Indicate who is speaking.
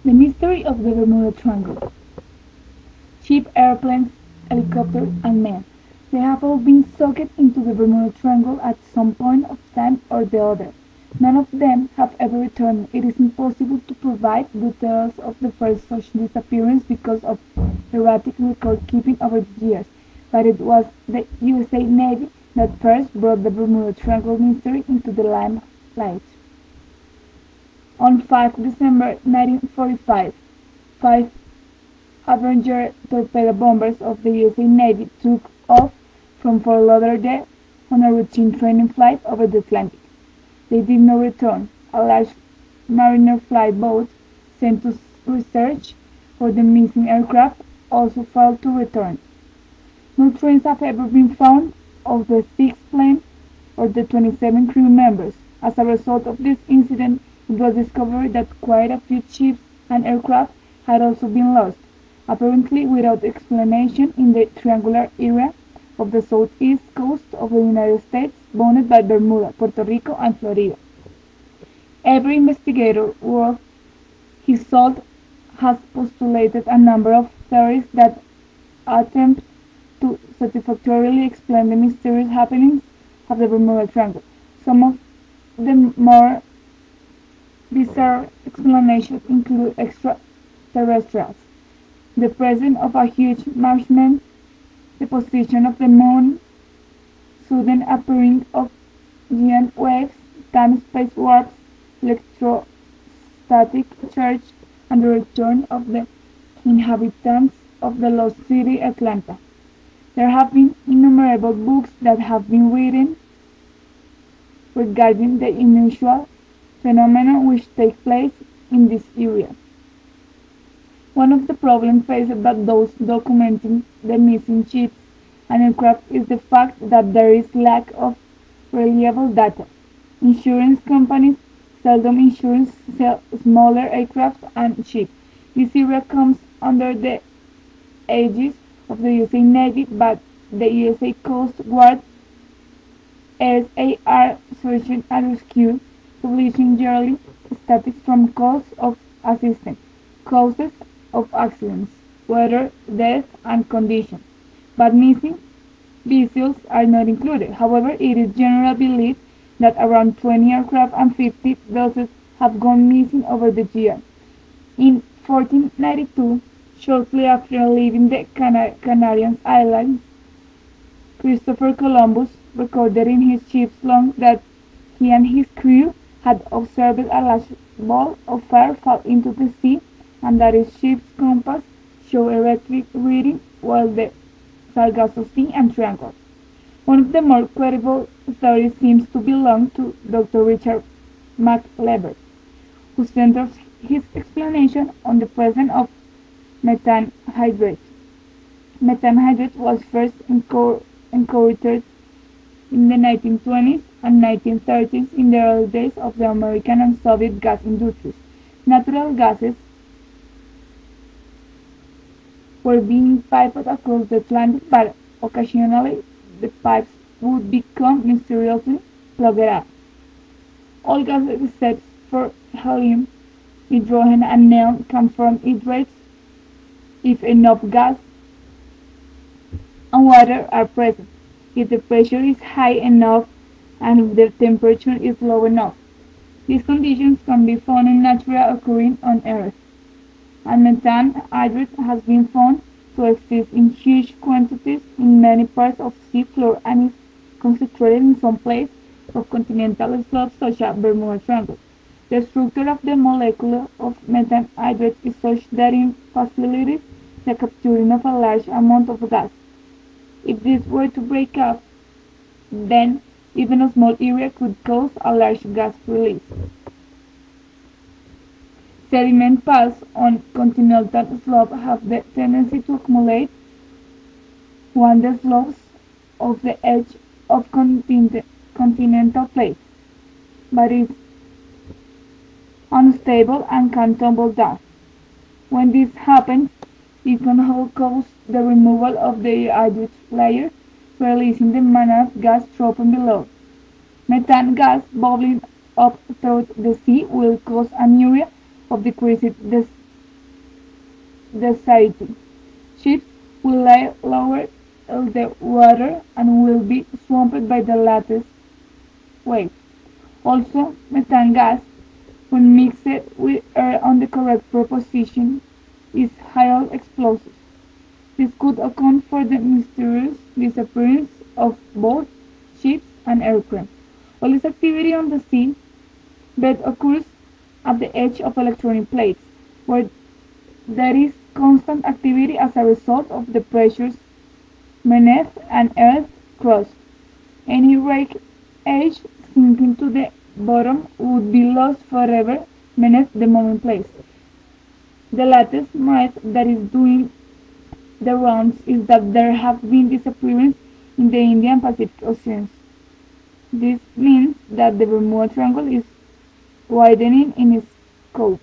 Speaker 1: The mystery of the Bermuda Triangle. Ship, airplanes, helicopters, and men. They have all been sucked into the Bermuda Triangle at some point of time or the other. None of them have ever returned. It is impossible to provide details of the first such disappearance because of erratic record-keeping over the years, but it was the USA Navy that first brought the Bermuda Triangle mystery into the limelight. On 5 December 1945, five Avenger torpedo bombers of the USA Navy took off from Fort Lauderdale on a routine training flight over the Atlantic. They did not return. A large Mariner flight boat sent to research for the missing aircraft also failed to return. No traces have ever been found of the six planes or the 27 crew members. As a result of this incident, it was discovered that quite a few ships and aircraft had also been lost, apparently without explanation, in the triangular area of the southeast coast of the United States, bounded by Bermuda, Puerto Rico, and Florida. Every investigator worth his salt has postulated a number of theories that attempt to satisfactorily explain the mysterious happenings of the Bermuda Triangle. Some of the more bizarre explanations include extraterrestrials, the presence of a huge Martian, the position of the moon, sudden appearing of giant waves, time-space warps, electrostatic charge, and the return of the inhabitants of the lost city Atlanta. There have been innumerable books that have been written regarding the unusual phenomena which take place in this area. One of the problems faced by those documenting the missing ships and aircraft is the fact that there is lack of reliable data. Insurance companies seldom insure smaller aircraft and ships. This area comes under the aegis of the USA Navy, but the USA Coast Guard SAR Search and Rescue, publishing yearly statistics from calls of assistance, causes of accidents, weather, death, and condition, but missing vessels are not included. However, it is generally believed that around 20 aircraft and 50 vessels have gone missing over the year. In 1492, shortly after leaving the Canarian Islands, Christopher Columbus recorded in his ship's log that he and his crew had observed a large ball of fire fall into the sea and that his ship's compass showed erratic reading while the Sargasso Sea and Triangle. One of the more credible theories seems to belong to Dr. Richard McLeod, who centers his explanation on the presence of methane hydrate. Methane hydrate was first encountered in the 1920s and 1930s in the early days of the American and Soviet gas industries. Natural gases were being piped across the Atlantic, but occasionally the pipes would become mysteriously plugged up. All gases except for helium, hydrogen, and neon can form hydrates if enough gas and water are present, if the pressure is high enough, and if the temperature is low enough. These conditions can be found in naturally occurring on Earth, and methane hydrate has been found to exist in huge quantities in many parts of sea floor and is concentrated in some places of continental slopes such as Bermuda Triangle. The structure of the molecule of methane hydrate is such that it facilitates the capturing of a large amount of gas. If this were to break up, then even a small area could cause a large gas release. Sediment piles on continental slopes have the tendency to accumulate on the slopes of the edge of continental plates, but is unstable and can tumble down. When this happens, it can cause the removal of the hydrate layer, releasing the manner of gas dropping below. Methane gas bubbling up through the sea will cause an area of decreased deserty. Ships will lie lower in the water and will be swamped by the latest wave. Also, methane gas, when mixed with air on the correct proportion, is highly explosive. This could account for the mysterious disappearance of both ships and aircraft. All this activity on the sea bed occurs at the edge of electronic plates, where there is constant activity as a result of the pressures beneath an Earth's crust. Any wreckage sinking to the bottom would be lost forever beneath the moving plates. The latest myth that is doing the rounds is that there have been disappearances in the Indian Pacific Oceans. This means that the Bermuda Triangle is widening in its scope.